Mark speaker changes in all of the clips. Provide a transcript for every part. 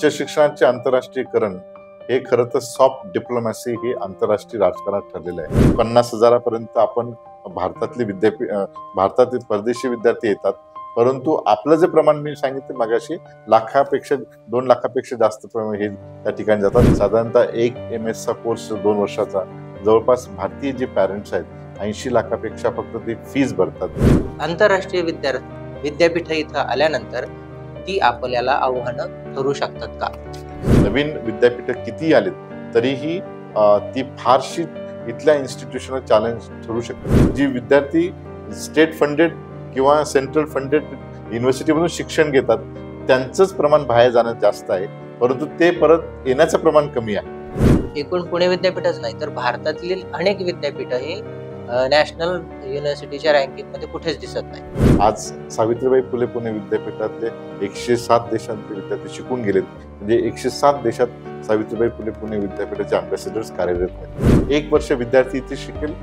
Speaker 1: उच्च शिक्षणाचे आंतरराष्ट्रीयकरण हे खरं तर सॉफ्ट डिप्लोमॅसी हे आंतरराष्ट्रीय राजकारणात ठरलेलं आहे. 50,000पर्यंत आपण भारतातील परदेशी विद्यार्थी येतात, परंतु आपलं जे प्रमाण मी सांगितलं मगाशी 2 लाखापेक्षा जास्त प्रमाण हे त्या ठिकाणी जातात. साधारणतः एक MS चा कोर्स 2 वर्षाचा जवळपास भारतीय जे पॅरेंट्स आहेत 80 लाखापेक्षा फक्त ते फीस भरतात.
Speaker 2: आंतरराष्ट्रीय विद्यापीठ इथं आल्यानंतर ती आपल्याला आव्हानं ठरू शकतात का?
Speaker 1: नवीन विद्यापीठ किती आलेत तरीही ती फारशी इथल्या इन्स्टिट्यूशनल चॅलेंज ठरू शकते. जी विद्यार्थी स्टेट फंडेड किंवा सेंट्रल फंडेड युनिव्हर्सिटीमधून शिक्षण घेतात त्यांचंच प्रमाण बाहेर जाणं जास्त आहे, परंतु ते परत येण्याचं प्रमाण कमी आहे.
Speaker 2: एकूण पुणे विद्यापीठच नाही तर भारतातील अनेक विद्यापीठ हे नॅशनल युनिव्हर्सिटीच्या रँकिंग मध्ये कुठेच दिसत नाही.
Speaker 1: आज सावित्रीबाई फुले पुणे विद्यापीठातले 107 देशांचे विद्यार्थी शिकून गेलेत. म्हणजे 107 देशात सावित्रीबाई फुले पुणे विद्यापीठाचे अँबॅसेडर्स कार्यरत आहेत. 1 वर्ष विद्यार्थी इथे शिकेल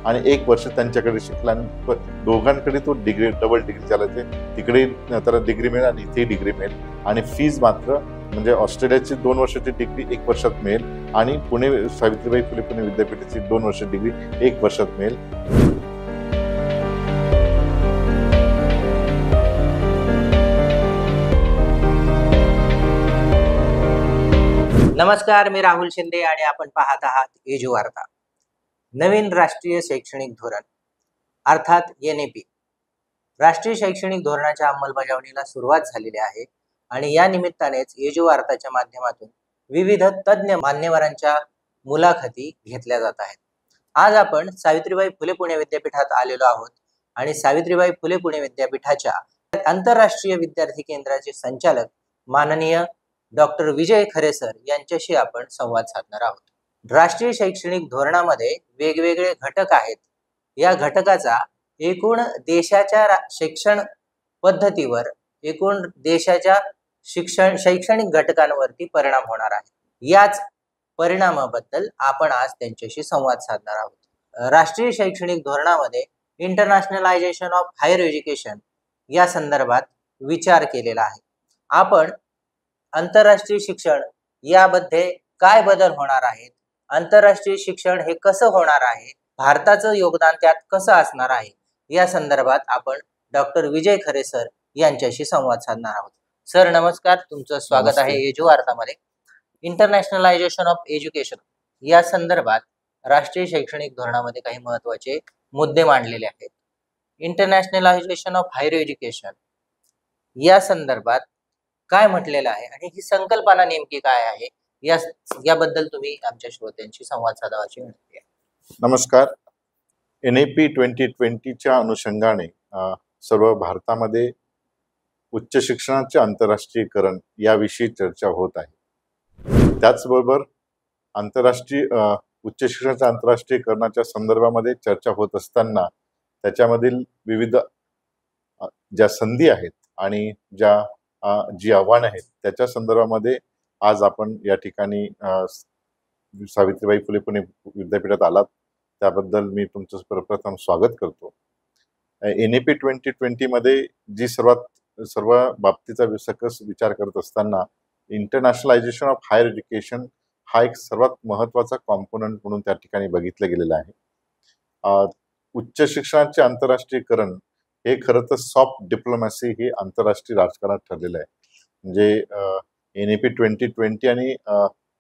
Speaker 1: आणि 1 वर्ष त्यांच्याकडे शिकला आणि दोघांकडे तो डबल डिग्री चालायचे. तिकडे त्याला डिग्री मिळेल आणि इथे डिग्री मिळेल आणि फीज मात्र म्हणजे ऑस्ट्रेलियाची 2 वर्षाची डिग्री 1 वर्षात मिळेल आणि सावित्रीबाई फुले पुणे विद्यापीठाची 2 वर्षाची डिग्री 1 वर्षात मिळेल.
Speaker 2: नमस्कार, मी राहुल शिंदे आणि आपण पाहत आहात एजू वार्ता. नवीन राष्ट्रीय शैक्षणिक धोरण अर्थात NEP राष्ट्रीय शैक्षणिक धोरणाच्या अंमलबजावणीला सुरुवात झालेली आहे आणि या निमित्तानेच एजू वार्ताच्या माध्यमातून विविध तज्ञ मान्यवरांच्या मुलाखती घेतल्या जात आहेत. आज आपण सावित्रीबाई फुले पुणे विद्यापीठात आलेलो आहोत आणि सावित्रीबाई फुले पुणे विद्यापीठाच्या आंतरराष्ट्रीय विद्यार्थी केंद्राचे संचालक माननीय डॉक्टर विजय खरे सर यांच्याशी आपण संवाद साधणार आहोत. राष्ट्रीय शैक्षणिक धोरणामध्ये वेगवेगळे घटक आहेत. या घटकाचा एकूण देशाच्या शिक्षण पद्धतीवर, एकूण देशाच्या शैक्षणिक घटकांवरती परिणाम होणार आहे. याच परिणामाबद्दल आपण आज त्यांच्याशी संवाद साधणार आहोत. राष्ट्रीय शैक्षणिक धोरणामध्ये इंटरनॅशनलायझेशन ऑफ हायर एज्युकेशन या संदर्भात विचार केलेला आहे. आपण आंतरराष्ट्रीय शिक्षण यामध्ये काय बदल होणार आहेत, आंतरराष्ट्रीय शिक्षण हे कसं होणार आहे, भारताचं योगदान त्यात कसं असणार आहे, या संदर्भात आपण डॉक्टर विजय खरे सर यांच्याशी संवाद साधणार आहोत. सर नमस्कार, तुमचं स्वागत आहे एजू वार्तामध्ये. इंटरनॅशनलायझेशन ऑफ एज्युकेशन या संदर्भात राष्ट्रीय शैक्षणिक धोरणामध्ये काही महत्त्वाचे मुद्दे मांडलेले आहेत. इंटरनॅशनलायझेशन ऑफ हायर एज्युकेशन या संदर्भात काय म्हटलेलं आहे आणि ही संकल्पना नेमकी काय आहे याबद्दल तुम्ही आमच्या श्रोत्यांशी संवाद साधावा अशी विनंती आहे.
Speaker 1: नमस्कार. NEP 2020च्या अनुषंगाने सर्व भारतामध्ये उच्च शिक्षणाचे आंतरराष्ट्रीयकरण याविषयी चर्चा होत आहे. त्याचबरोबर उच्च शिक्षणाच्या आंतरराष्ट्रीयकरणाच्या संदर्भामध्ये चर्चा होत असताना त्याच्यामधील विविध ज्या संधी आहेत आणि जी आव्हानं आहेत त्याच्या संदर्भामध्ये आज आपण या ठिकाणी सावित्रीबाई फुले पुणे विद्यापीठात आलात त्याबद्दल मी तुमचं प्रथम स्वागत करतो. NEP 2020 मध्ये जी सर्व बाबतीचा सकस विचार करत असताना इंटरनॅशनलायझेशन ऑफ हायर एज्युकेशन हा एक सर्वात महत्त्वाचा कॉम्पोनंट म्हणून त्या ठिकाणी बघितलं गेलेलं आहे. उच्च शिक्षणाचे आंतरराष्ट्रीयकरण हे खरं तर सॉफ्ट डिप्लोमॅसी हे आंतरराष्ट्रीय राजकारणात ठरलेलं आहे. म्हणजे NEP 2020 आणि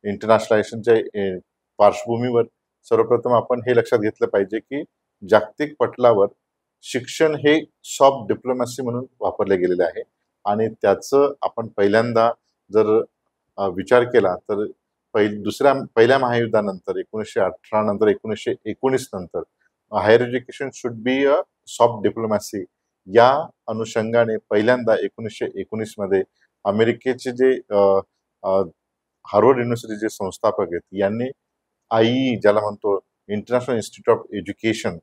Speaker 1: इंटरनॅशनलायझेशनच्या पार्श्वभूमीवर सर्वप्रथम आपण हे लक्षात घेतलं पाहिजे की जागतिक पटलावर शिक्षण हे सॉफ्ट डिप्लोमॅसी म्हणून वापरले गेलेले आहे आणि त्याचं आपण पहिल्यांदा जर विचार केला तर पहिल्या महायुद्धानंतर 1918 नंतर 1919 नंतर higher education should be a soft diplomacy या अनुषंगाने पहिल्यांदा 1919 मध्ये अमेरिकेचे जे हार्वर्ड युनिव्हर्सिटीचे संस्थापक आहेत यांनी IEE ज्याला म्हणतो इंटरनॅशनल इन्स्टिट्यूट ऑफ एज्युकेशन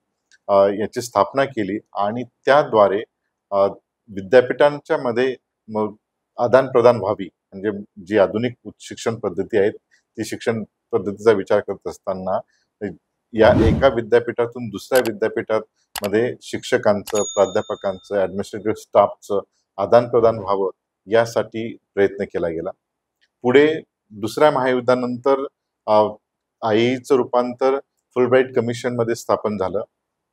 Speaker 1: याची स्थापना केली आणि त्याद्वारे विद्यापीठांच्या मध्ये आदान प्रदान व्हावी. म्हणजे जी आधुनिक उच्च शिक्षण पद्धती आहेत ती शिक्षण पद्धतीचा विचार करत असताना या एका विद्यापीठातून दुसऱ्या विद्यापीठात मध्ये शिक्षकांचं, प्राध्यापकांचं, ऍडमिनिस्ट्रेटिव्ह स्टाफचं आदान प्रदान व्हावं यासाठी प्रयत्न केला गेला. पुढे दुसऱ्या महायुद्धानंतर आईचं रूपांतर फुलब्राईट कमिशन मध्ये स्थापन झालं.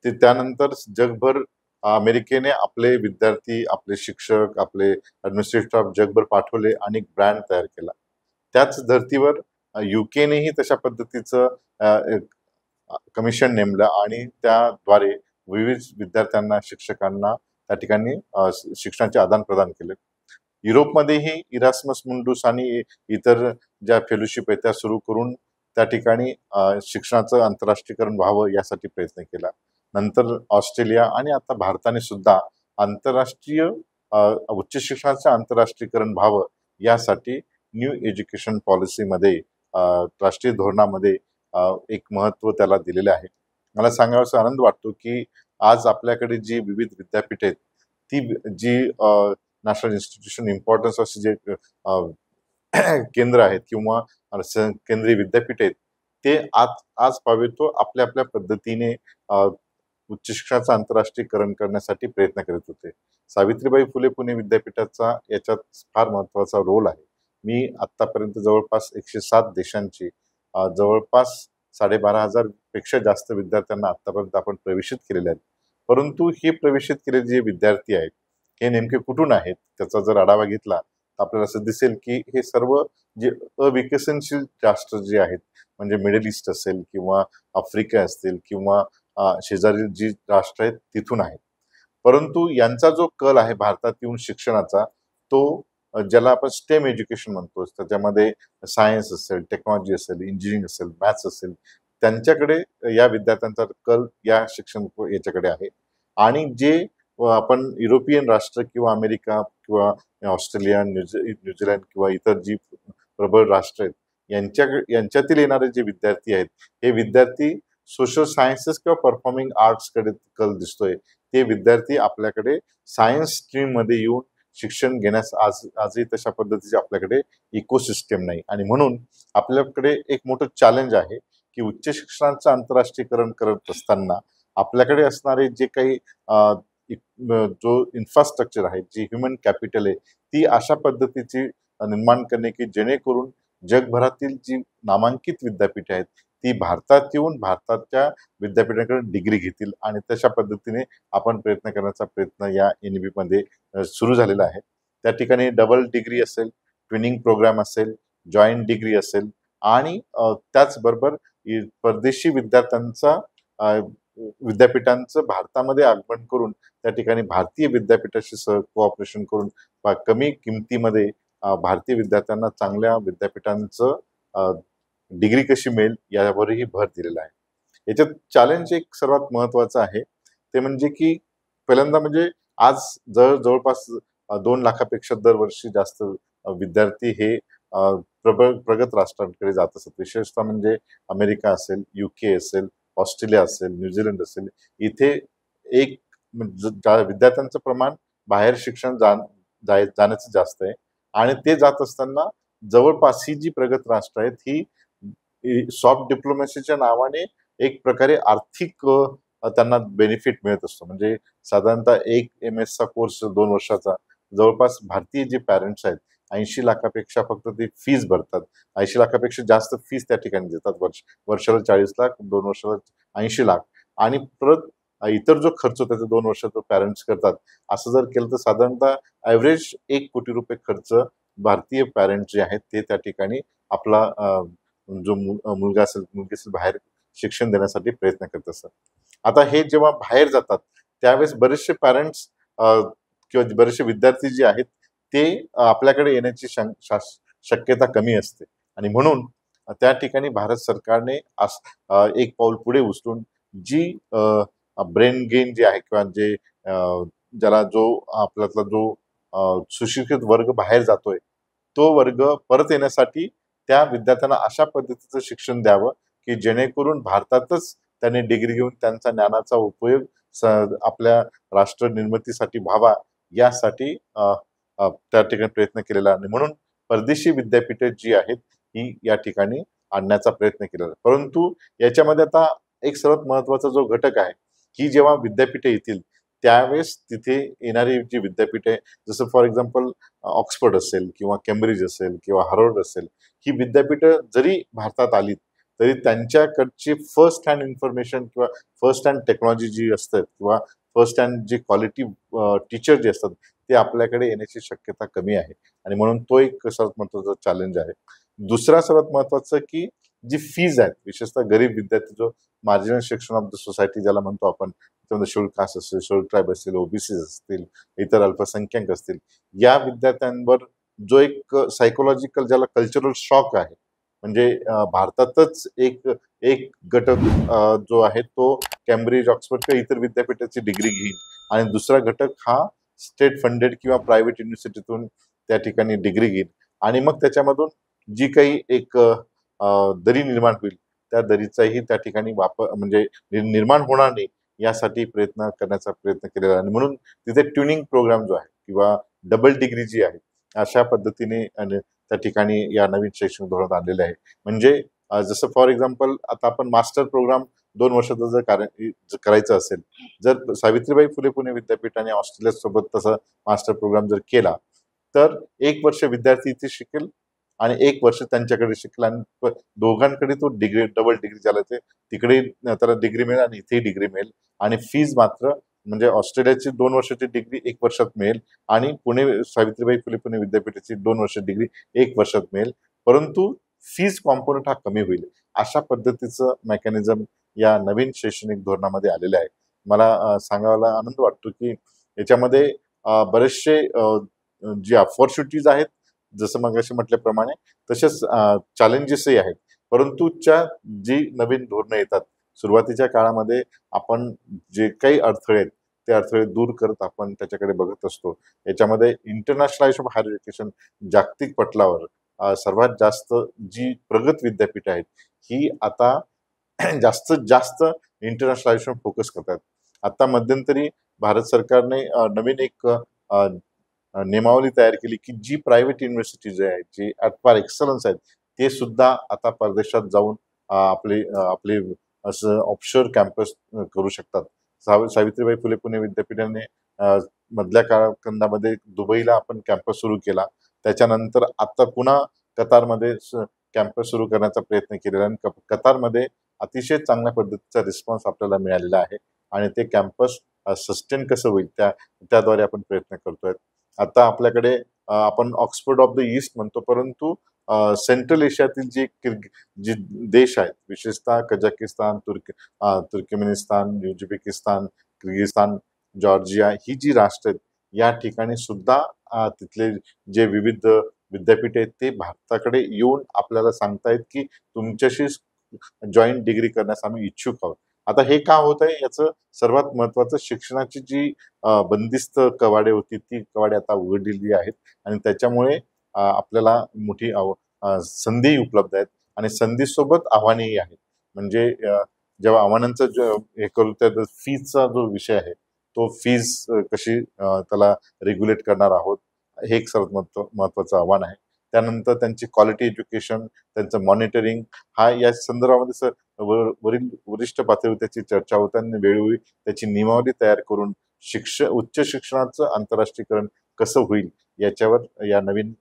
Speaker 1: ते त्यानंतर जगभर अमेरिकेने आपले विद्यार्थी, आपले शिक्षक, आपले ऍडमिनिस्ट्रेटिव्ह स्टाफ जगभर पाठवले आणि एक ब्रँड तयार केला. त्याच धर्तीवर युकेनेही तशा पद्धतीचं कमिशन नेमलं आणि त्याद्वारे विविध विद्यार्थ्यांना, शिक्षकांना त्या ठिकाणी शिक्षणाचे आदान प्रदान केले. युरोपमध्येही इरास्मस मुंडूस आणि इतर ज्या फेलोशिप आहेत त्या सुरू करून त्या ठिकाणी शिक्षणाचं आंतरराष्ट्रीयकरण व्हावं यासाठी प्रयत्न केला. नंतर ऑस्ट्रेलिया आणि आता भारताने सुद्धा आंतरराष्ट्रीय उच्च शिक्षणाचं आंतरराष्ट्रीयकरण व्हावं यासाठी न्यू एज्युकेशन पॉलिसीमध्ये, राष्ट्रीय धोरणामध्ये एक महत्त्व त्याला दिलेले आहे. मला सांगावासा आनंद वाटतो की आज आपल्याकडे जी विविध विद्यापीठ आहेत ती जी नॅशनल इन्स्टिट्यूशन इम्पॉर्टन्स असे जे केंद्र आहेत किंवा केंद्रीय विद्यापीठ आहेत ते आज पावेतो आपल्या आपल्या पद्धतीने उच्च शिक्षणाचं आंतरराष्ट्रीयकरण करण्यासाठी प्रयत्न करत होते. सावित्रीबाई फुले पुणे विद्यापीठाचा याच्यात फार महत्वाचा रोल आहे. मी आतापर्यंत जवळपास 107 देशांची जवळपास 12,500 पेक्षा जास्त विद्यार्थ्यांना आतापर्यंत आपण प्रवेशित केलेले आहेत. परंतु हे प्रवेशित केलेले जे विद्यार्थी आहेत हे नेमके कुठून आहेत त्याचा जर आढावा घेतला तर आपल्याला असं दिसेल की हे सर्व जे अविकसनशील राष्ट्र जे आहेत, म्हणजे मिडल ईस्ट असेल किंवा आफ्रिका असतील किंवा शेजारी जी राष्ट्र आहेत तिथून आहेत. परंतु यांचा जो कल आहे भारतात येऊन शिक्षणाचा तो ज्याला आपण स्टेम एज्युकेशन म्हणतो, त्याच्यामध्ये सायन्स असेल, टेक्नॉलॉजी असेल, इंजिनिअरिंग असेल, मॅथ्स असेल, त्यांच्याकडे या विद्यार्थ्यांचा कल या शिक्षण याच्याकडे आहे. आणि जे आपण युरोपियन राष्ट्र किंवा अमेरिका किंवा ऑस्ट्रेलिया, न्यूझीलंड किंवा इतर जी प्रबळ राष्ट्र आहेत यांच्यातील येणारे जे विद्यार्थी आहेत हे विद्यार्थी सोशल सायन्सेस किंवा परफॉर्मिंग आर्ट्सकडे कल दिसतोय. ते विद्यार्थी आपल्याकडे सायन्स स्ट्रीममध्ये येऊन शिक्षण घेण्यास आजही तशा पद्धतीचे आपल्याकडे इकोसिस्टम नाही. आणि म्हणून आपल्याकडे एक मोठं चॅलेंज आहे की उच्च शिक्षणाचं आंतरराष्ट्रीयकरण करत असताना आपल्याकडे असणारे जे काही जो इन्फ्रास्ट्रक्चर आहे, जी ह्युमन कॅपिटल आहे, ती अशा पद्धतीची निर्माण करणे की जेणेकरून जगभरातील जी नामांकित विद्यापीठे आहेत ती भारतात येऊन भारताच्या विद्यापीठाकडे डिग्री घेतील. आणि तशा पद्धतीने आपण प्रयत्न करण्याचा प्रयत्न या NEP मध्ये सुरू झालेला आहे. त्या ठिकाणी डबल डिग्री असेल, ट्विनिंग प्रोग्राम असेल, जॉईंट डिग्री असेल आणि त्याचबरोबर परदेशी विद्यापीठांचं भारतामध्ये आगमन करून त्या ठिकाणी भारतीय विद्यापीठाशी कोऑपरेशन करून कमी किमतीमध्ये भारतीय विद्यार्थ्यांना चांगल्या विद्यापीठांचं डिग्री कशी मिळेल यावरही भर दिलेला आहे. याच्यात चॅलेंज एक सर्वात महत्वाचं आहे ते म्हणजे की पहिल्यांदा म्हणजे आज जवळपास 2 लाखापेक्षा दरवर्षी जास्त विद्यार्थी हे प्रगत राष्ट्रांकडे जात असतात. विशेषतः म्हणजे अमेरिका असेल, UK असेल, ऑस्ट्रेलिया असेल, न्यूझीलंड असेल, इथे एक विद्यार्थ्यांचं प्रमाण बाहेर शिक्षण जाण्याचं जास्त आहे. आणि ते जात असताना जवळपास ही जी प्रगत राष्ट्र आहेत ही सॉफ्ट डिप्लोमॅसीच्या नावाने एक प्रकारे आर्थिक त्यांना बेनिफिट मिळत असतो. म्हणजे साधारणतः एक MS चा कोर्स 2 वर्षाचा जवळपास भारतीय जे पॅरेंट्स आहेत 80 लाखापेक्षा फक्त ते फीस भरतात. 80 लाखापेक्षा जास्त फीस त्या ठिकाणी देतात. वर्षाला 40 लाख, 2 वर्षाला 80 लाख. आणि परत इतर जो खर्च त्याचा 2 वर्षाचा पॅरेंट्स करतात. असं जर केलं तर साधारणतः ॲव्हरेज 1 कोटी रुपये खर्च भारतीय पॅरेंट जे आहेत ते त्या ठिकाणी आपला जो मुलगा असेल, मुलगी असेल बाहेर शिक्षण देण्यासाठी प्रयत्न करत असतात. आता हे जेव्हा बाहेर जातात त्यावेळेस बरेचसे पॅरेंट्स किंवा बरेचसे विद्यार्थी जे आहेत ते आपल्याकडे येण्याची शक्यता कमी असते. आणि म्हणून त्या ठिकाणी भारत सरकारने एक पाऊल पुढे उचलून जी ब्रेन गेन जे आहे किंवा जे ज्याला जो आपल्यातला जो सुशिक्षित वर्ग बाहेर जातोय तो वर्ग परत येण्यासाठी त्या विद्यार्थ्यांना अशा पद्धतीचं शिक्षण द्यावं की जेणेकरून भारतातच त्यांनी डिग्री घेऊन त्यांचा ज्ञानाचा उपयोग आपल्या राष्ट्र निर्मितीसाठी व्हावा यासाठी त्या ठिकाणी प्रयत्न केलेला आहे. म्हणून परदेशी विद्यापीठे जी आहेत ही या ठिकाणी आणण्याचा प्रयत्न केलेला. परंतु याच्यामध्ये आता एक सर्वात महत्वाचा जो घटक आहे की जेव्हा विद्यापीठे येतील त्यावेळेस तिथे येणारी जी विद्यापीठ आहे, जसं फॉर एक्झाम्पल ऑक्सफर्ड असेल किंवा केम्ब्रिज असेल किंवा हार्वर्ड असेल, ही विद्यापीठं जरी भारतात आली तरी त्यांच्याकडची फर्स्ट हँड इन्फॉर्मेशन किंवा फर्स्ट हँड टेक्नॉलॉजी जी असते किंवा फर्स्ट हँड जी क्वालिटी टीचर जे असतात ते आपल्याकडे येण्याची शक्यता कमी आहे. आणि म्हणून तो एक सर्वात महत्त्वाचा चॅलेंज आहे. दुसरा सर्वात महत्त्वाचं की जी फीज आहेत, विशेषतः गरीब विद्यार्थी, जो marginal section of the society ज्याला म्हणतो आपण, त्यामध्ये शेड्यूल कास्ट असेल, शेड्यूल ट्राईब असेल, ओबीसी असतील, इतर अल्पसंख्याक असतील, या विद्यार्थ्यांवर जो एक सायकोलॉजिकल ज्याला कल्चरल शॉक आहे, म्हणजे भारतातच एक एक घटक जो आहे तो कॅम्ब्रिज, ऑक्सफर्ड किंवा इतर विद्यापीठाची डिग्री घेईल आणि दुसरा घटक हा स्टेट फंडेड किंवा प्रायव्हेट युनिव्हर्सिटीतून त्या ठिकाणी डिग्री घेईल आणि मग त्याच्यामधून जी काही एक दरी निर्माण होईल त्या दरीचाही त्या ठिकाणी वापर म्हणजे निर्माण होणार नाही यासाठी प्रयत्न करण्याचा प्रयत्न केलेला आहे. आणि म्हणून तिथे ट्युनिंग प्रोग्राम जो आहे किंवा डबल डिग्री जी आहे अशा पद्धतीने त्या ठिकाणी या नवीन शैक्षणिक धोरणात आणलेले आहे. म्हणजे जसं फॉर एक्झाम्पल आता आपण मास्टर प्रोग्राम 2 वर्षाचा जर करायचं असेल, जर सावित्रीबाई फुले पुणे विद्यापीठ आणि ऑस्ट्रेलिया सोबत तसा मास्टर प्रोग्राम जर केला तर 1 वर्ष विद्यार्थी इथे शिकेल आणि 1 वर्ष त्यांच्याकडे शिकेल आणि दोघांकडे तो डिग्री डबल डिग्री झाला ते तिकडे त्याला डिग्री मिळेल आणि इथेही डिग्री मिळेल. आणि फीज मात्र म्हणजे ऑस्ट्रेलियाची 2 वर्षाची डिग्री 1 वर्षात मिळेल आणि पुणे सावित्रीबाई फुले पुणे विद्यापीठाची 2 वर्ष डिग्री 1 वर्षात मिळेल, परंतु फीज कॉम्पोनंट हा कमी होईल. अशा पद्धतीचं मेकॅनिझम या नवीन शैक्षणिक धोरणामध्ये आलेलं आहे. मला सांगायला आनंद वाटतो की याच्यामध्ये बरेचसे जी ऑपॉर्च्युनिटीज आहेत, जसं मगाशी म्हटल्याप्रमाणे, तसेच चॅलेंजेसही आहेत. परंतु जी नवीन धोरणं येतात सुरुवातीच्या काळामध्ये आपण जे काही अडथळे आहेत ते अडथळे दूर करत आपण त्याच्याकडे बघत असतो. याच्यामध्ये इंटरनॅशनलायझेशन ऑफ हायर एज्युकेशन जागतिक पटलावर सर्वात जास्त जी प्रगत विद्यापीठ आहेत ही आता जास्तीत जास्त इंटरनॅशनलायझेशन फोकस करतात. आता मध्यंतरी भारत सरकारने नवीन एक नियमावली तयार केली की जी प्रायव्हेट युनिव्हर्सिटीज आहेत, जी ॲट फार एक्सलन्स आहेत, ते सुद्धा आता परदेशात जाऊन आपले आपले असं ऑफशोर कॅम्पस करू शकतात. सावित्रीबाई फुले पुणे विद्यापीठाने मधल्या कालखंडामध्ये दुबईला आपण कॅम्पस सुरू केला. त्याच्यानंतर आता पुन्हा कतारमध्ये कॅम्पस सुरू करण्याचा प्रयत्न केलेला आणि कतारमध्ये अतिशय चांगल्या पद्धतीचा रिस्पॉन्स आपल्याला मिळालेला आहे आणि ते कॅम्पस सस्टेन कसं होईल त्याद्वारे आपण प्रयत्न करतोय. आता आपल्याकडे आपण ऑक्सफर्ड ऑफ द ईस्ट म्हणतो, परंतु सेंट्रल एशियातील जी देश आहेत, विशेषतः Kazakhstan, Turkmenistan, Uzbekistan, Kyrgyzstan, Georgia, ही जी राष्ट्र आहेत या ठिकाणी सुद्धा तिथले जे विविध विद्यापीठ आहेत ते भारताकडे येऊन आपल्याला सांगतायत की तुमच्याशी जॉईंट डिग्री करण्यास आम्ही इच्छुक आहोत. आता हे का होत आहे, याचं सर्वात महत्वाचं शिक्षणाची जी बंदिस्त कवाडे होती ती कवाडे आता उघडलेली आहेत आणि त्याच्यामुळे आपल्याला मोठी संधी उपलब्ध आहेत आणि संधीसोबत आव्हानेही आहेत. म्हणजे जेव्हा आव्हानांचं हे करू त्या फीजचा जो विषय आहे तो फीज कशी त्याला रेग्युलेट करणार आहोत, हे एक सर्वात महत्वाचं आव्हान आहे. त्यानंतर त्यांची क्वालिटी एज्युकेशन, त्यांचं मॉनिटरिंग, हा या संदर्भामध्ये वरिष्ठ पातळीवर त्याची चर्चा होते आणि वेळोवेळी त्याची नियमावली तयार करून उच्च शिक्षणाचं आंतरराष्ट्रीयकरण कसं होईल याच्यावर या नवीन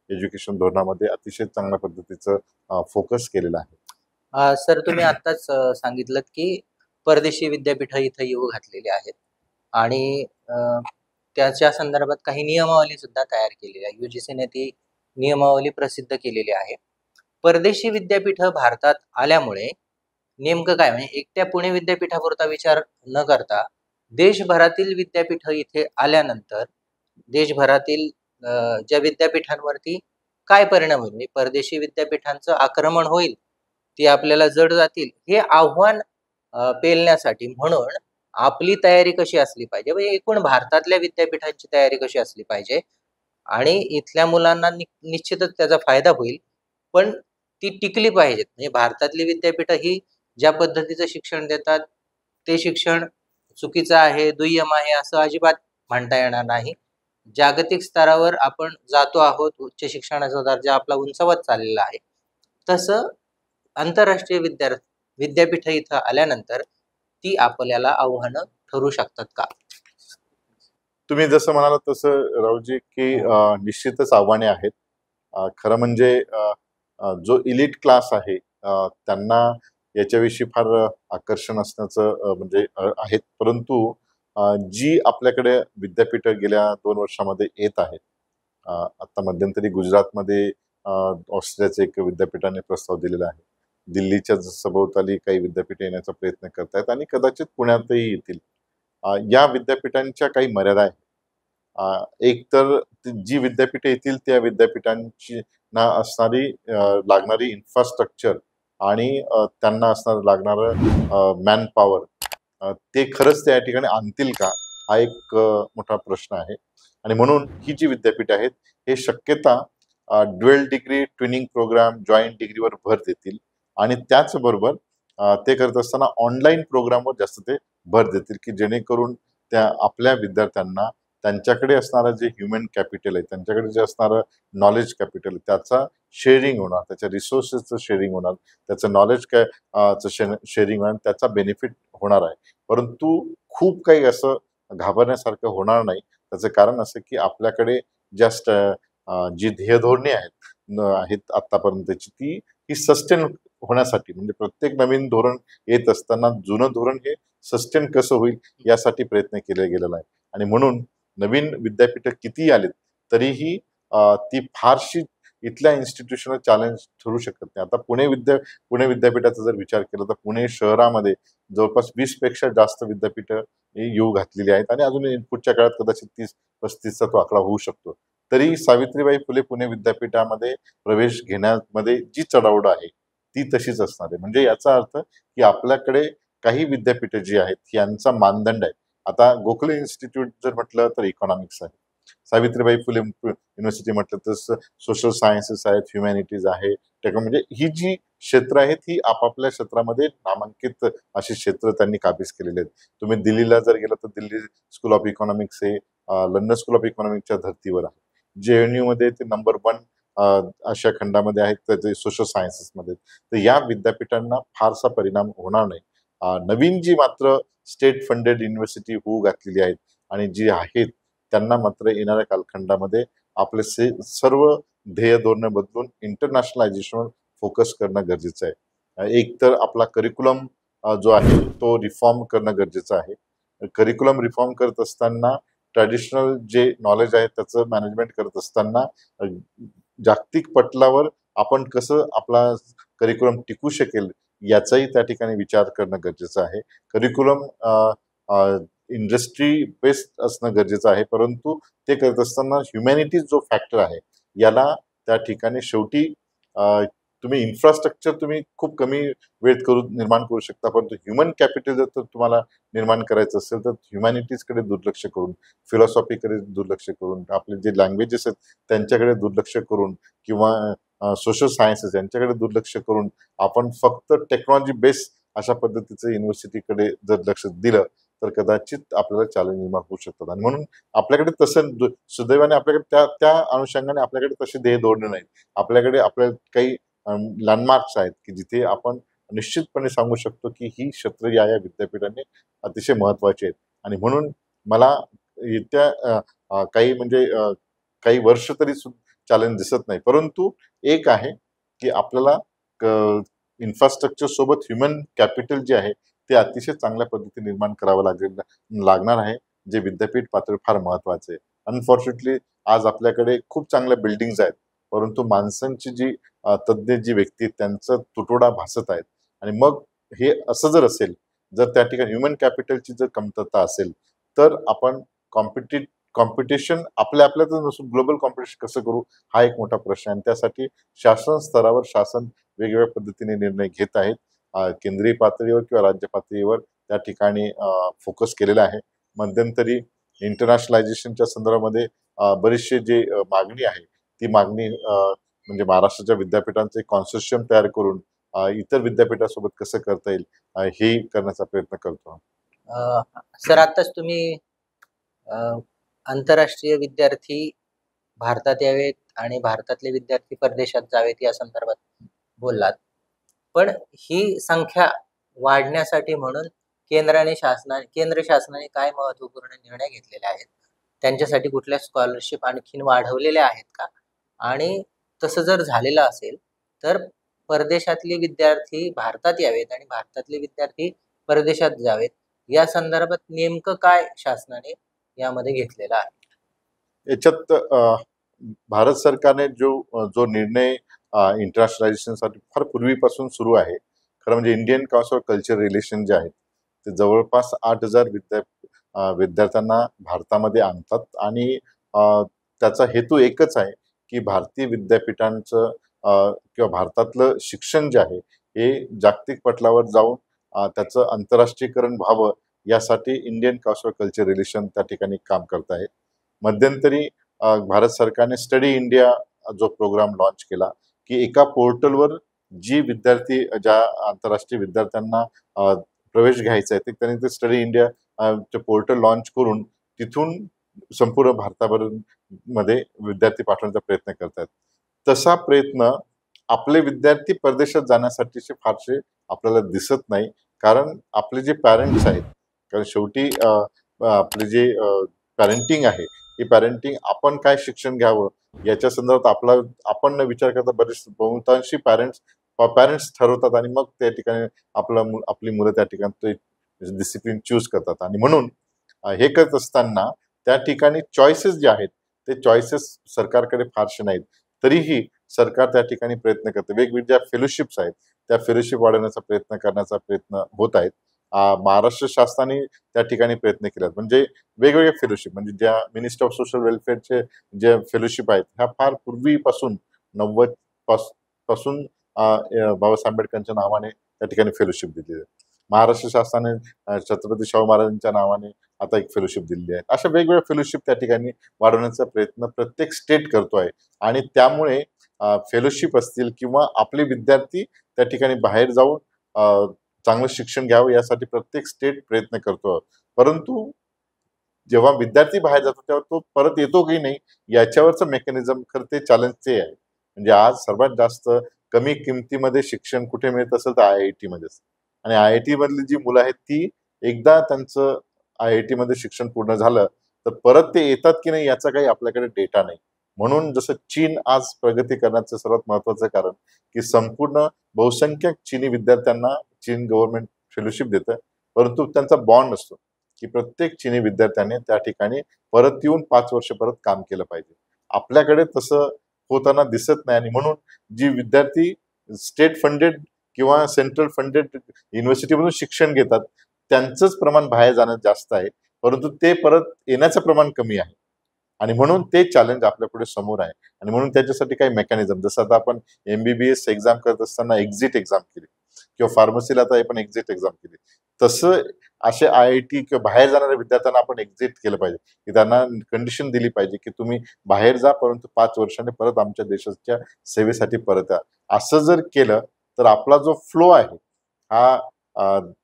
Speaker 1: एज्युकेशन धोरणामध्ये अतिशय चांगल्या पद्धतीचं फोकस केलेला आहे.
Speaker 2: सर, तुम्ही आत्ताच सांगितलं की परदेशी विद्यापीठ इथं येऊ घातलेली आहेत आणि त्याच्या संदर्भात काही नियमावली सुद्धा तयार केलेली आहे. UGCने ती नियमावली प्रसिद्ध केलेली आहे. परदेशी विद्यापीठ भारतात आल्यामुळे नेमकं काय, म्हणजे एकट्या पुणे विद्यापीठापुरता विचार न करता देशभरातील विद्यापीठ इथे आल्यानंतर देशभरातील ज्या विद्यापीठांवरती काय परिणाम होईल, म्हणजे परदेशी विद्यापीठांचं आक्रमण होईल, ती आपल्याला जड जातील, हे आव्हान पेलण्यासाठी म्हणून आपली तयारी कशी असली पाहिजे, म्हणजे एकूण भारतातल्या विद्यापीठांची तयारी कशी असली पाहिजे आणि इथल्या मुलांना निश्चितच त्याचा फायदा होईल, पण ती टिकली पाहिजेत. म्हणजे भारतातली विद्यापीठ ही ज्या पद्धतीचं शिक्षण देतात ते शिक्षण चुकीचं आहे, दुय्यम आहे असं अजिबात म्हणता येणार नाही. जागतिक स्तरावर आपण जातो आहोत, उच्च शिक्षणाचा दर्जा आपला उंचावत चाललेला आहे. तसं आंतरराष्ट्रीय विद्यापीठ इथं आल्यानंतर ती आपल्याला आव्हानं ठरू शकतात का?
Speaker 1: तुम्ही जसं म्हणालात तसं रावजी की निश्चितच आव्हाने आहेत. खरं म्हणजे जो इलिट क्लास आहे त्यांना याच्याविषयी फार आकर्षण असण्याचं म्हणजे आहेत. परंतु जी आपल्याकडे विद्यापीठं गेल्या 2 वर्षामध्ये येत आहेत. आता मध्यंतरी गुजरातमध्ये ऑस्ट्रेलियाचे एक विद्यापीठाने प्रस्ताव दिलेला आहे. दिल्लीच्या सभोवताली काही विद्यापीठे येण्याचा प्रयत्न करतायत आणि कदाचित पुण्यातही येतील. या विद्यापीठांच्या काही मर्यादा आहेत. एक तर जी विद्यापीठे येतील त्या विद्यापीठांची ना असणारी लागणारी इन्फ्रास्ट्रक्चर आणि त्यांना असणार लागणारं मॅन पॉवर ते खरंच त्या ठिकाणी आणतील का? हा एक मोठा प्रश्न आहे. आणि म्हणून ही जी विद्यापीठे आहेत हे शक्यता dual degree training program joint डिग्रीवर भर देतील आणि त्याचबरोबर ते करत असताना ऑनलाईन प्रोग्रामवर जास्त ते भर देतील की जेणेकरून त्या आपल्या विद्यार्थ्यांना त्यांच्याकडे असणारं जे ह्युमन कॅपिटल आहे, त्यांच्याकडे जे असणारं नॉलेज कॅपिटल त्याचा शेअरिंग होणार, त्याच्या रिसोर्सेसचं शेअरिंग होणार, त्याचं नॉलेज शेअरिंग होणार, त्याचा बेनिफिट होणार आहे. परंतु खूप काही असं घाबरण्यासारखं होणार नाही. त्याचं कारण असं की आपल्याकडे जास्त जी ध्येयधोरणे आहेत आतापर्यंतची ती ही सस्टेन होण्यासाठी म्हणजे प्रत्येक नवीन धोरण येत असताना जुनं धोरण हे सस्टेन कसं होईल यासाठी प्रयत्न केले गेलेला आहे. आणि म्हणून नवीन विद्यापीठं कितीही आलीत तरीही ती फारशी इथल्या इन्स्टिट्यूशनल चॅलेंज ठरू शकत नाही. आता पुणे विद्यापीठाचा जर विचार केला तर पुणे शहरामध्ये जवळपास 20 पेक्षा जास्त विद्यापीठं येऊ घातलेली आहेत आणि अजून पुढच्या काळात कदाचित 30-35चा तो आकडा होऊ शकतो. तरी सावित्रीबाई फुले पुणे विद्यापीठामध्ये प्रवेश घेण्यामध्ये जी चढाओढ आहे ती तशीच असणार आहे. म्हणजे याचा अर्थ की आपल्याकडे काही विद्यापीठं जी आहेत यांचा मानदंड आहे. आता गोखले इन्स्टिट्यूट जर म्हटलं तर इकॉनॉमिक्स आहे. सावित्रीबाई फुले युनिव्हर्सिटी म्हटलं तर सोशल सायन्सेस आहेत, ह्युमॅनिटीज आहे, म्हणजे ही जी क्षेत्र आहेत ही आपापल्या क्षेत्रामध्ये नामांकित अशी क्षेत्र त्यांनी काबीज केलेली आहेत. तुम्ही दिल्लीला जर गेला तर दिल्ली स्कूल ऑफ इकॉनॉमिक्स हे लंडन स्कूल ऑफ इकॉनॉमिक्सच्या धर्तीवर आहे. JNU मध्ये ते नंबर 1 आशिया खंडामध्ये आहेत त्याचे सोशल सायन्सेसमध्ये. तर या विद्यापीठांना फारसा परिणाम होणार नाही. नवीन जी मात्र स्टेट फंडेड युनिव्हर्सिटी होऊ घातलेली आहेत आणि जी आहेत त्यांना मात्र येणाऱ्या कालखंडामध्ये आपले सर्व ध्येय धोरणं बदलून इंटरनॅशनलायझेशनवर फोकस करणं गरजेचं आहे. एक तर आपला करिक्युलम जो आहे तो रिफॉर्म करणं गरजेचं आहे. करिक्युलम रिफॉर्म करत असताना ट्रॅडिशनल जे नॉलेज आहे त्याचं मॅनेजमेंट करत असताना जागतिक पटलावर आपण कसं आपला करिक्युलम टिकू शकेल याचाही त्या ठिकाणी विचार करणं गरजेचं आहे. करिक्युलम इंडस्ट्री बेस्ड असणं गरजेचं आहे, परंतु ते करत असताना ह्युमॅनिटीज जो फॅक्टर आहे याला त्या ठिकाणी शेवटी तुम्ही इन्फ्रास्ट्रक्चर तुम्ही खूप कमी वेळेत निर्माण करू शकता, परंतु ह्युमन कॅपिटल जर तुम्हाला निर्माण करायचं असेल तर ह्युमॅनिटीजकडे दुर्लक्ष करून, फिलॉसॉफीकडे दुर्लक्ष करून, आपले जे लँग्वेजेस आहेत त्यांच्याकडे दुर्लक्ष करून किंवा सोशल सायन्सेस यांच्याकडे दुर्लक्ष करून आपण फक्त टेक्नॉलॉजी बेस्ड अशा पद्धतीचं युनिव्हर्सिटीकडे जर लक्ष दिलं तर कदाचित आपल्याला चॅलेंज निर्माण होऊ शकतात. आणि म्हणून आपल्याकडे तसं सुदैवाने आपल्याकडे त्या त्या अनुषंगाने आपल्याकडे तशी ध्येय धोरणे नाहीत. आपल्याकडे आपल्या काही लँडमार्क्स आहेत की जिथे आपण निश्चितपणे सांगू शकतो की ही क्षेत्र या विद्यापीठाने अतिशय महत्वाची आहेत. आणि म्हणून मला येत्या काही म्हणजे काही वर्ष तरी चॅलेंज दिसत नाही, परंतु एक आहे की आपल्याला इन्फ्रास्ट्रक्चर सोबत ह्युमन कॅपिटल जे आहे ते अतिशय चांगल्या पद्धतीने निर्माण करावं लागणार आहे, जे विद्यापीठ पातळी फार महत्वाचे आहे. अनफॉर्च्युनेटली आज आपल्याकडे खूप चांगल्या बिल्डिंग्स आहेत, परंतु माणसांची जी तज्ज्ञ जी व्यक्ती त्यांचा तुटवडा भासत आहेत. आणि मग हे असं जर असेल, जर त्या ठिकाणी ह्युमन कॅपिटलची जर कमतरता असेल तर आपण कॉम्पिटिशन आपल्यातच नसून ग्लोबल कॉम्पिटिशन कसं करू हा एक मोठा प्रश्न आहे. आणि त्यासाठी शासन स्तरावर शासन वेगवेगळ्या पद्धतीने निर्णय घेत आहेत. केंद्रीय पातळीवर किंवा राज्य पातळीवर त्या ठिकाणी फोकस केलेला आहे. मध्यंतरी इंटरनॅशनलायझेशनच्या संदर्भामध्ये बरीचशी जी मागणी आहे ती मागणी म्हणजे महाराष्ट्राच्या विद्यापीठांचे कॉन्सोर्शियम तयार करून इतर विद्यापीठासोबत कसं करता येईल हे करण्याचा प्रयत्न करतो.
Speaker 2: सर आताच तुम्ही आंतरराष्ट्रीय विद्यार्थी भारतात यावेत आणि भारतातले विद्यार्थी परदेशात जावेत या संदर्भात बोललात. पण ही संख्या वाढण्यासाठी म्हणून केंद्र शासनाने काय महत्वपूर्ण निर्णय घेतलेले आहेत? त्यांच्यासाठी कुठल्या स्कॉलरशिप आणखीन वाढवलेल्या आहेत का? आणि तसं जर झालेलं असेल तर परदेशातले विद्यार्थी भारतात यावेत आणि भारतातले विद्यार्थी परदेशात जावेत, या संदर्भात नेमकं काय शासनाने यामध्ये घेतलेलं आहे?
Speaker 1: याच्यात भारत सरकारने जो निर्णय इंटरनॅशनलायझेशनसाठी फार पूर्वीपासून सुरू आहे. खरं म्हणजे Indian council of culture relation जे आहेत ते जवळपास 8,000 विद्यार्थ्यांना भारतामध्ये आणतात आणि त्याचा हेतू एकच आहे की भारतीय विद्यापीठांचं किंवा भारतातलं शिक्षण जे आहे हे जागतिक पटलावर जाऊन त्याचं आंतरराष्ट्रीयकरण व्हावं, यासाठी Indian council of culture relation त्या ठिकाणी काम करत आहे. मध्यंतरी भारत सरकारने स्टडी इंडिया जो प्रोग्राम लॉन्च केला की एका पोर्टलवर विद्यार्थी ज्या आंतरराष्ट्रीय विद्यार्थ्यांना प्रवेश घ्यायचा आहे ते त्यांनी ते स्टडी इंडिया पोर्टल लॉन्च करून तिथून संपूर्ण भारताभर मध्ये विद्यार्थी पाठवण्याचा प्रयत्न करतात. तसा प्रयत्न आपले विद्यार्थी परदेशात जाण्यासाठीचे फारसे आपल्याला दिसत नाही, कारण आपले जे पॅरेंट्स आहेत, कारण शेवटी आपले जे पॅरेंटिंग आहे ही पॅरेंटिंग आपण काय शिक्षण घ्यावं याच्या संदर्भात आपण न विचार करता बरेच बहुतांशी पॅरेंट्स ठरवतात आणि मग त्या ठिकाणी आपली मुलं त्या ठिकाणी डिसिप्लिन चूज करतात. आणि म्हणून हे करत असताना त्या ठिकाणी चॉईसेस जे आहेत ते चॉईसेस सरकारकडे फारसे नाहीत, तरीही सरकार त्या ठिकाणी प्रयत्न करते. वेगवेगळ्या फेलोशिप्स आहेत त्या फेलोशिप वाढवण्याचा प्रयत्न होत आहेत. महाराष्ट्र शासनाने त्या ठिकाणी प्रयत्न केला, म्हणजे वेगवेगळे फेलोशिप, म्हणजे ज्या मिनिस्टर ऑफ सोशल वेलफेअरचे जे फेलोशिप आहेत ह्या फार पूर्वीपासून 90 पासून बाबासाहेब आंबेडकरांच्या नावाने त्या ठिकाणी फेलोशिप दिली आहे. महाराष्ट्र शासनाने छत्रपती शाहू महाराजांच्या नावाने आता एक फेलोशिप दिलेली आहे. अशा वेगवेगळ्या फेलोशिप त्या ठिकाणी वाढवण्याचा प्रयत्न प्रत्येक स्टेट करतोय आणि त्यामुळे फेलोशिप असतील किंवा आपले विद्यार्थी त्या ठिकाणी बाहेर जाऊन चांगलं शिक्षण घ्यावं यासाठी प्रत्येक स्टेट प्रयत्न करतो. परंतु जेव्हा विद्यार्थी बाहेर जातो तेव्हा तो परत येतो की नाही याच्यावरचं मेकॅनिझम खरं ते चॅलेंजचे आहे. म्हणजे आज सर्वात जास्त कमी किमतीमध्ये शिक्षण कुठे मिळत असेल तर IIT मध्येच. आणि IIT मधली जी मुलं आहेत ती एकदा त्यांचं IIT मध्ये शिक्षण पूर्ण झालं तर परत ते येतात की नाही याचा काही आपल्याकडे डेटा नाही. म्हणून जसं चीन आज प्रगती करण्याचं सर्वात महत्वाचं कारण की संपूर्ण बहुसंख्यक चीनी विद्यार्थ्यांना चीन गव्हर्नमेंट फेलोशिप देतं, परंतु त्यांचा बॉन्ड असतो की प्रत्येक चीनी विद्यार्थ्याने त्या ठिकाणी परत येऊन 5 वर्ष परत काम केलं पाहिजे. आपल्याकडे तसं होताना दिसत नाही आणि म्हणून जी विद्यार्थी स्टेट फंडेड किंवा सेंट्रल फंडेड युनिव्हर्सिटीमधून शिक्षण घेतात त्यांचंच प्रमाण बाहेर जाणं जास्त आहे, परंतु ते परत येण्याचं प्रमाण कमी आहे. आणि म्हणून ते चॅलेंज आपल्यापुढे समोर आहे. आणि म्हणून त्याच्यासाठी काही मेकॅनिझम, जसं आता आपण MBBS एक्झाम करत असताना एक्झिट एक्झाम केली किंवा फार्मसीला आता आपण एक्झिट एक्झाम केली, तसं असे IIT किंवा बाहेर जाणाऱ्या विद्यार्थ्यांना आपण एक्झिट केलं पाहिजे की त्यांना कंडिशन दिली पाहिजे की तुम्ही बाहेर जा परंतु 5 वर्षांनी परत आमच्या देशाच्या सेवेसाठी परत या. असं जर केलं तर आपला जो फ्लो आहे हा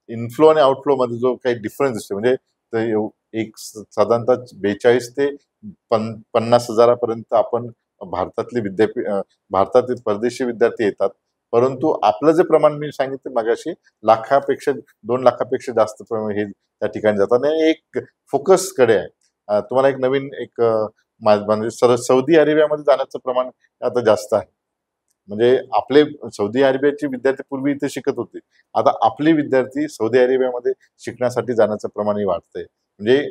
Speaker 1: इनफ्लो आणि आउटफ्लो मध्ये जो काही डिफरन्स दिसतो, म्हणजे एक साधारणतः 42 ते 50 हजारापर्यंत आपण भारतातील परदेशी विद्यार्थी येतात, परंतु आपलं जे प्रमाण मी सांगितलं मगाशी 2 लाखापेक्षा जास्त प्रमाण हे त्या ठिकाणी जातात. आणि एक फोकस कडे आहे. तुम्हाला एक नवीन म्हणजे सौदी अरेबियामध्ये जाण्याचं प्रमाण आता जास्त आहे. म्हणजे आपले सौदी अरेबियाचे विद्यार्थी पूर्वी इथे शिकत होते, आता आपले विद्यार्थी सौदी अरेबियामध्ये शिकण्यासाठी जाण्याचं प्रमाणही वाढतंय. म्हणजे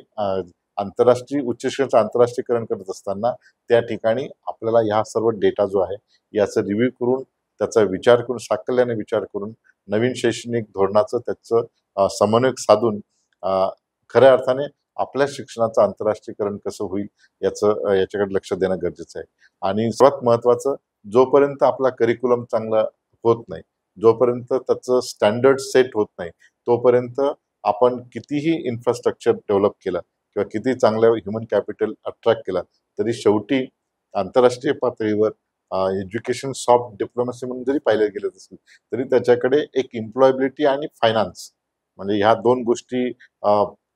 Speaker 1: आंतरराष्ट्रीय उच्च शिक्षणाचं आंतरराष्ट्रीयकरण करत असताना त्या ठिकाणी आपल्याला ह्या सर्व डेटा जो आहे याचा रिव्ह्यू करून त्याचा विचार करून साकल्याने विचार करून नवीन शैक्षणिक धोरणाचं त्याचं समन्वय साधून खऱ्या अर्थाने आपल्या शिक्षणाचं आंतरराष्ट्रीयकरण कसं होईल याच्याकडे लक्ष देणं गरजेचं आहे. आणि सर्वात महत्वाचं, जोपर्यंत आपला करिक्युलम चांगला होत नाही, जोपर्यंत त्याचं स्टँडर्ड सेट होत नाही, तोपर्यंत आपण कितीही इन्फ्रास्ट्रक्चर डेव्हलप केलं किंवा किती चांगल्या ह्युमन कॅपिटल अट्रॅक्ट केला तरी शेवटी आंतरराष्ट्रीय पातळीवर एज्युकेशन सॉफ्ट डिप्लोमसी म्हणून जरी पाहिलं गेलं असेल तरी त्याच्याकडे एक एम्प्लॉयबिलिटी आणि फायनान्स, म्हणजे ह्या 2 गोष्टी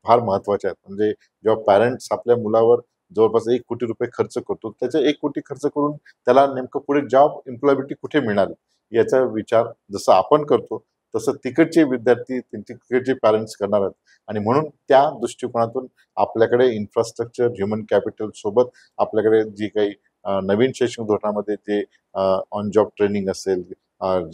Speaker 1: फार महत्वाच्या आहेत. म्हणजे जेव्हा पॅरेंट्स आपल्या मुलावर जवळपास 1 कोटी रुपये खर्च करतो, त्याचे 1 कोटी खर्च करून त्याला नेमकं पुढे जॉब एम्प्लॉयबिलिटी कुठे मिळणार याचा विचार जसं आपण करतो तसं तिकडचे विद्यार्थी तिकडचे पॅरेंट्स करणार आहेत. आणि म्हणून त्या दृष्टिकोनातून आपल्याकडे इन्फ्रास्ट्रक्चर, ह्युमन कॅपिटल सोबत आपल्याकडे जी काही नवीन शैक्षणिक धोरणामध्ये जे ऑन जॉब ट्रेनिंग असेल,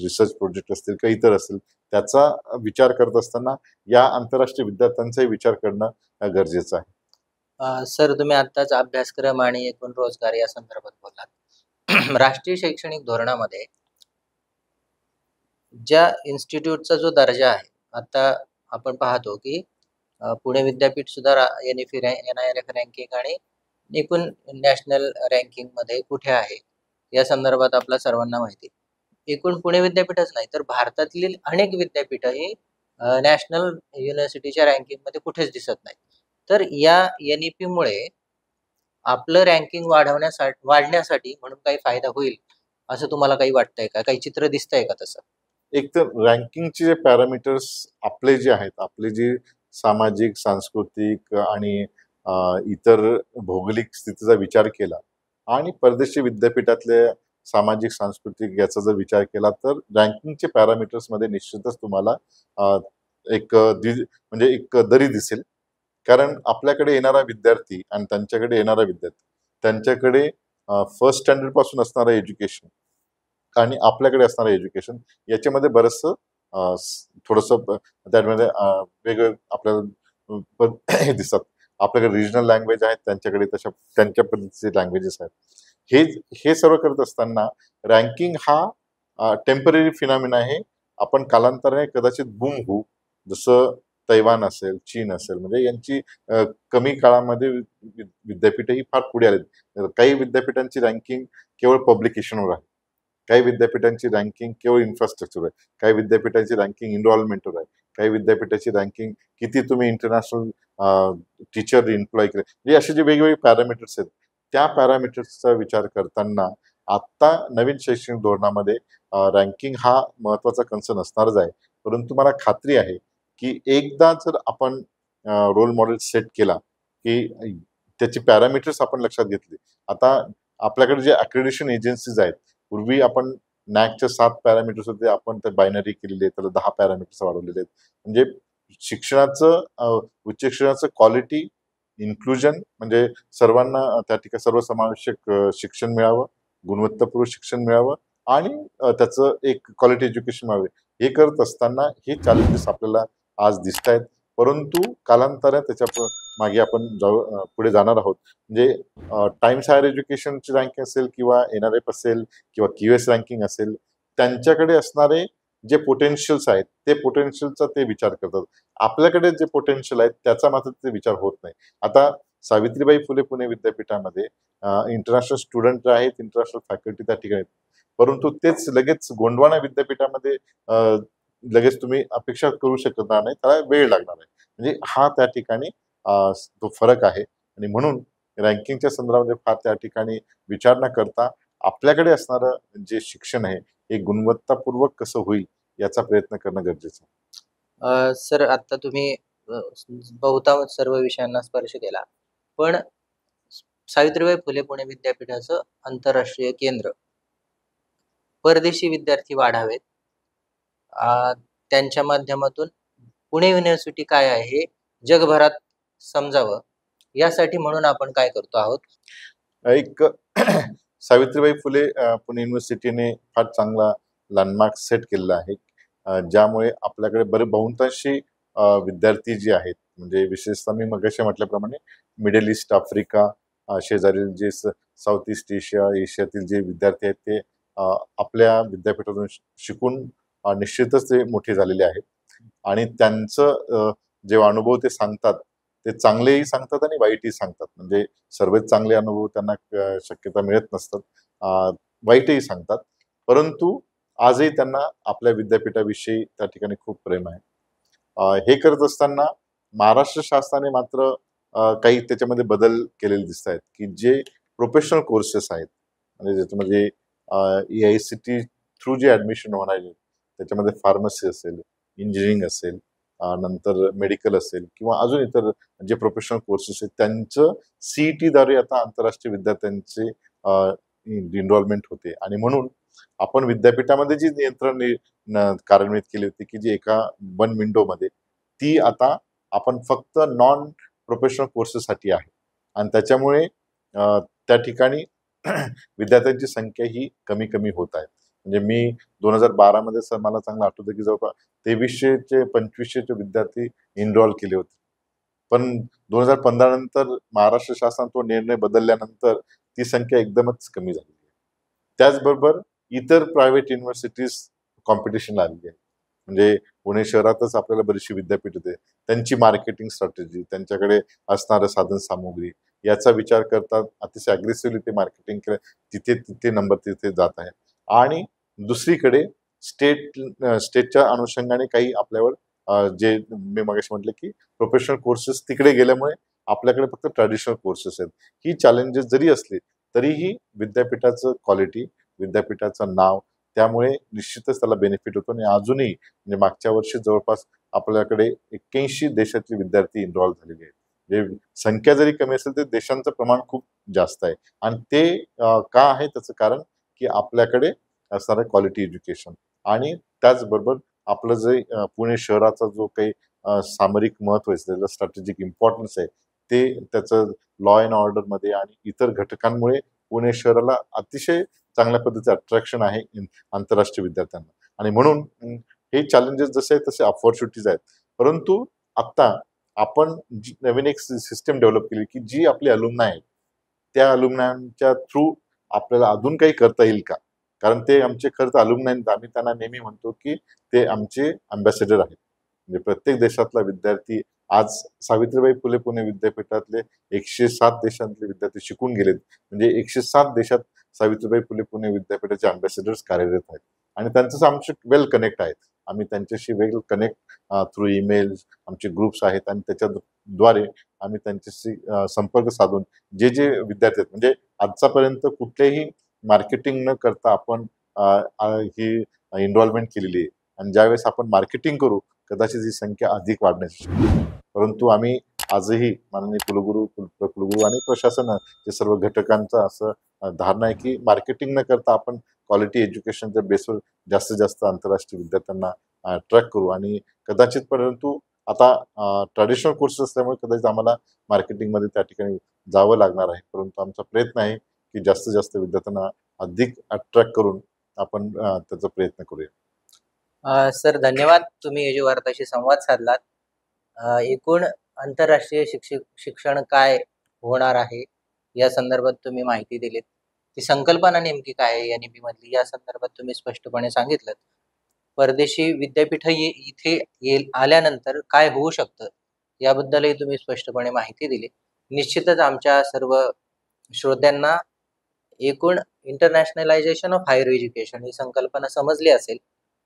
Speaker 1: रिसर्च प्रोजेक्ट असतील, काही इतर असेल, त्याचा विचार करत असताना या आंतरराष्ट्रीय विद्यार्थ्यांचाही विचार करणं गरजेचं आहे.
Speaker 2: सर, तुम्ही आत्ताच अभ्यासक्रम आणि एकूण रोजगार या संदर्भात बोललात. राष्ट्रीय शैक्षणिक धोरणामध्ये ज्या इन्स्टिट्यूटचा जो दर्जा आहे, आता आपण पाहतो की पुणे विद्यापीठ सुद्धा NIRF रँकिंग आणि एकूण नॅशनल रँकिंगमध्ये कुठे आहे या संदर्भात आपल्या सर्वांना माहिती. एकूण पुणे विद्यापीठच नाही तर भारतातील अनेक विद्यापीठ ही नॅशनल युनिव्हर्सिटीच्या रँकिंगमध्ये कुठेच दिसत नाही. तर या NEP मुळे आपलं रँकिंग वाढण्यासाठी म्हणून काही फायदा होईल असं तुम्हाला काही वाटतंय का? काही चित्र दिसतंय का तसं?
Speaker 1: एक तर रँकिंगचे जे पॅरामीटर्स आपले जे आहेत, आपले जे सामाजिक, सांस्कृतिक आणि इतर भौगोलिक स्थितीचा विचार केला आणि परदेशी विद्यापीठातल्या सामाजिक, सांस्कृतिक याचा जर विचार केला तर रँकिंगचे पॅरामीटर्समध्ये निश्चितच तुम्हाला म्हणजे एक दरी दिसेल. कारण आपल्याकडे येणारा विद्यार्थी आणि त्यांच्याकडे येणारा विद्यार्थी, त्यांच्याकडे फर्स्ट स्टँडर्ड पासून असणारं एज्युकेशन आणि आपल्याकडे असणारं एज्युकेशन याच्यामध्ये बरंचसं थोडंसं त्यामध्ये वेगळं आपल्याला हे दिसतात. आपल्याकडे रिजनल लँग्वेज आहेत, त्यांच्याकडे त्यांच्या पद्धतीचे लँग्वेजेस आहेत. हे सर्व करत असताना रँकिंग हा टेम्पररी फिनॉमिना आहे. आपण कालांतराने कदाचित बूम होऊ, जसं तैवान असेल, चीन असेल, म्हणजे यांची कमी काळामध्ये विद्यापीठही फार पुढे आले. काही विद्यापीठांची रँकिंग केवळ पब्लिकेशनवर आहे, काही विद्यापीठांची रँकिंग केवळ इन्फ्रास्ट्रक्चर आहे, काही विद्यापीठांची रँकिंग इन्व्हॉल्वमेंटवर आहे, काही विद्यापीठाची रँकिंग किती तुम्ही इंटरनॅशनल टीचर एम्प्लॉय केले, म्हणजे असे जे वेगवेगळे पॅरामीटर्स आहेत, त्या पॅरामीटर्सचा विचार करताना आत्ता नवीन शैक्षणिक धोरणामध्ये रँकिंग हा महत्त्वाचा कन्सर्न असणारच आहे. परंतु मला खात्री आहे की एकदा जर आपण रोल मॉडेल सेट केला की त्याची पॅरामीटर्स आपण लक्षात घेतली. आता आपल्याकडे जे अक्रेडिशन एजन्सीज आहेत, पूर्वी आपण नॅकचे 7 पॅरामीटर्स होते, आपण ते बायनरी केलेले, त्याला 10 पॅरामीटर्स वाढवलेले आहेत. म्हणजे शिक्षणाचं उच्च शिक्षणाचं क्वालिटी, इन्क्लुजन म्हणजे सर्वांना त्या ठिकाणी सर्वसमावेशक शिक्षण मिळावं, गुणवत्तापूर्ण शिक्षण मिळावं आणि त्याचं एक क्वालिटी एज्युकेशन मिळावे. हे करत असताना हे चॅलेंजेस आपल्याला आज दिसत आहेत. परंतु कालांतराने त्याच्या मागे आपण पुढे जाणार आहोत. म्हणजे टाइम्स हायर एज्युकेशनची रँकिंग असेल किंवा NRF असेल किंवा QS रँकिंग असेल, त्यांच्याकडे असणारे जे पोटेन्शियल्स आहेत, ते पोटेन्शियलचा ते विचार करतात. आपल्याकडे जे पोटेन्शियल आहेत त्याचा मात्र ते विचार होत नाही. आता सावित्रीबाई फुले पुणे विद्यापीठामध्ये इंटरनॅशनल स्टुडंट आहेत, इंटरनॅशनल फॅकल्टी त्या ठिकाणी आहेत. परंतु तेच लगेच गोंडवाना विद्यापीठामध्ये लगेच तुम्ही अपेक्षा करू शकणार नाही, त्याला वेळ लागणार आहे. म्हणजे हा त्या ठिकाणी तो फरक आहे. आणि म्हणून रँकिंगच्या संदर्भामध्ये फार त्या ठिकाणी विचार न करता आपल्याकडे असणारं जे शिक्षण आहे हे गुणवत्तापूर्वक कसं होईल याचा प्रयत्न करणं गरजेचं आहे.
Speaker 2: सर, आता तुम्ही बहुतांश सर्व विषयांना स्पर्श केला, पण सावित्रीबाई फुले पुणे विद्यापीठाचं आंतरराष्ट्रीय केंद्र, परदेशी विद्यार्थी वाढावेत, त्यांच्या माध्यमातून पुणे युनिव्हर्सिटी काय आहे हे जगभरात समजावं, यासाठी म्हणून आपण काय करतो आहोत?
Speaker 1: एक सावित्रीबाई फुले पुणे युनिव्हर्सिटीने फार चांगला लँडमार्क सेट केलेला आहे, ज्यामुळे आपल्याकडे बहुतांशी विद्यार्थी जे आहेत, म्हणजे विशेषतः मी मगाशी म्हटल्याप्रमाणे मिडल ईस्ट, आफ्रिका, शेजारील जे साऊथ ईस्ट एशिया, एशियातील जे विद्यार्थी आहेत ते आपल्या विद्यापीठातून शिकून निश्चितच ते मोठे झालेले आहेत. आणि त्यांचं जे अनुभव ते सांगतात ते चांगलेही सांगतात आणि वाईटही सांगतात. म्हणजे सर्वच चांगले अनुभव त्यांना शक्यता मिळत नसतात, वाईटही सांगतात. परंतु आजही त्यांना आपल्या विद्यापीठाविषयी त्या ठिकाणी खूप प्रेम आहे. हे करत असताना महाराष्ट्र शासनाने मात्र काही त्याच्यामध्ये बदल केलेले दिसत आहेत की जे प्रोफेशनल कोर्सेस आहेत, म्हणजे ज्याच्यामध्ये EICT थ्रू जे ॲडमिशन होणार आहे त्याच्यामध्ये फार्मसी असेल, इंजिनिअरिंग असेल, नंतर मेडिकल असेल किंवा अजून इतर जे प्रोफेशनल कोर्सेस आहेत त्यांचं CET द्वारे आता आंतरराष्ट्रीय विद्यार्थ्यांचे इनरोलमेंट होते. आणि म्हणून आपण विद्यापीठामध्ये जी कार्यान्वित केली होती की जी एका 1 विंडोमध्ये, ती आता आपण फक्त नॉन प्रोफेशनल कोर्सेससाठी आहे आणि त्याच्यामुळे त्या ठिकाणी विद्यार्थ्यांची संख्या ही कमी कमी होत आहे. म्हणजे मी 2012 मध्ये सर मला चांगलं आठवतं की जवळपास 2300 चे 2500 चे विद्यार्थी एनरोल केले होते. पण 2015 नंतर महाराष्ट्र शासन तो निर्णय बदलल्यानंतर ती संख्या एकदमच कमी झाली आहे. त्याचबरोबर इतर प्रायव्हेट युनिव्हर्सिटीज कॉम्पिटिशन आलेली आहे. म्हणजे पुणे शहरातच आपल्याला बरीचशी विद्यापीठ होते. त्यांची मार्केटिंग स्ट्रॅटेजी, त्यांच्याकडे असणारं साधन सामुग्री याचा विचार करतात अतिशय अग्रेसिव्हली ते मार्केटिंग केलं. तिथे तिथे नंबर तिथे जात आहे. आणि दुसरीकडे स्टेटच्या अनुषंगाने काही आपल्यावर जे मी मगाशी म्हटलं की प्रोफेशनल कोर्सेस तिकडे गेल्यामुळे आपल्याकडे फक्त ट्रॅडिशनल कोर्सेस आहेत. ही चॅलेंजेस जरी असली तरीही विद्यापीठाचं क्वालिटी, विद्यापीठाचं नाव, त्यामुळे निश्चितच त्याला बेनिफिट होतो. आणि अजूनही म्हणजे मागच्या वर्षी जवळपास आपल्याकडे 81 देशातले विद्यार्थी इनरॉल झालेले आहेत. म्हणजे संख्या जरी कमी असेल तरी देशांचं प्रमाण खूप जास्त आहे. आणि ते का आहे त्याचं कारण की आपल्याकडे असणारं क्वालिटी एज्युकेशन आणि त्याचबरोबर आपलं जे पुणे शहराचा जो काही सामरिक महत्व आहे, त्याचं स्ट्रॅटेजिक इम्पॉर्टन्स आहे, ते त्याचं लॉ अँड ऑर्डरमध्ये आणि इतर घटकांमुळे पुणे शहराला अतिशय चांगल्या पद्धतीचं अट्रॅक्शन आहे आंतरराष्ट्रीय विद्यार्थ्यांना. आणि म्हणून हे चॅलेंजेस जसे आहेत तसे ऑपॉर्च्युनिटीज आहेत. परंतु आता आपण नवीन एक सिस्टम डेव्हलप केली की जी आपली अलुमनाय आहेत त्या अलुमनायांच्या थ्रू आपल्याला अजून काही करता येईल का? कारण ते आमचे खरं तर अलुमनाय, आम्ही त्यांना नेहमी म्हणतो की ते आमचे अँबॅसेडर आहेत. म्हणजे प्रत्येक देशातला विद्यार्थी आज सावित्रीबाई फुले पुणे विद्यापीठातले 107 देशांतले विद्यार्थी शिकून गेलेत. म्हणजे 107 देशात सावित्रीबाई फुले पुणे विद्यापीठाचे अँबॅसेडर्स कार्यरत आहेत आणि त्यांचं आमचे वेल कनेक्ट आहेत. आम्ही त्यांच्याशी वेल कनेक्ट थ्रू ईमेल्स, आमचे ग्रुप्स आहेत आणि त्याच्याद्वारे आम्ही त्यांच्याशी संपर्क साधून जे विद्यार्थी आहेत, म्हणजे आजच्यापर्यंत कुठलेही मार्केटिंग न करता आपण ही एनरोलमेंट केलेली आहे. आणि ज्यावेळेस आपण मार्केटिंग करू कदाचित ही संख्या अधिक वाढण्याची शक्यता आहे. परंतु आम्ही आजही माननीय कुलगुरू आणि प्रशासन हे सर्व घटकांचा असं धारणा आहे की मार्केटिंग न करता आपण क्वालिटी एज्युकेशनच्या बेसवर जास्तीत जास्त आंतरराष्ट्रीय विद्यार्थ्यांना अट्रॅक्ट करू. आणि कदाचित परंतु आता ट्रॅडिशनल कोर्सेस असल्यामुळे कदाचित आम्हाला मार्केटिंगमध्ये त्या ठिकाणी जावं लागणार आहे. परंतु आमचा प्रयत्न आहे की जास्तीत जास्त विद्यार्थ्यांना अधिक अट्रॅक्ट करून आपण त्याचा प्रयत्न करूया.
Speaker 2: सर धन्यवाद, तुम्ही एजू वार्ताशी संवाद साधलात. एकूण आंतरराष्ट्रीय शिक्षण काय होणार आहे या संदर्भात तुम्ही माहिती दिलीत. ती संकल्पना नेमकी काय आहे NEP मधली या संदर्भात तुम्ही स्पष्टपणे सांगितलं. परदेशी विद्यापीठ इथे आल्यानंतर काय होऊ शकतं याबद्दलही तुम्ही स्पष्टपणे माहिती दिली. निश्चितच आमच्या सर्व श्रोत्यांना एकूण इंटरनॅशनलायझेशन ऑफ हायर एज्युकेशन ही संकल्पना समजली असेल.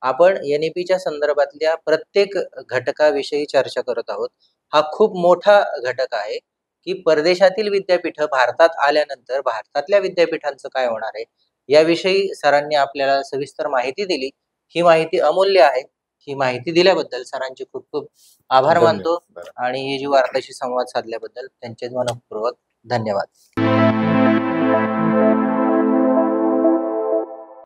Speaker 2: आपण NEPच्या संदर्भातल्या प्रत्येक घटकाविषयी चर्चा करत आहोत. हा खूप मोठा घटक आहे की परदेशातील विद्यापीठ भारतात आल्यानंतर भारतातल्या विद्यापीठांचं काय होणार आहे याविषयी सरांनी आपल्याला सविस्तर माहिती दिली. ही माहिती अमूल्य आहे. ही माहिती दिल्याबद्दल सरांचे खूप खूप आभार मानतो आणि एजू वार्ताशी संवाद साधल्याबद्दल त्यांचे मनःपूर्वक धन्यवाद.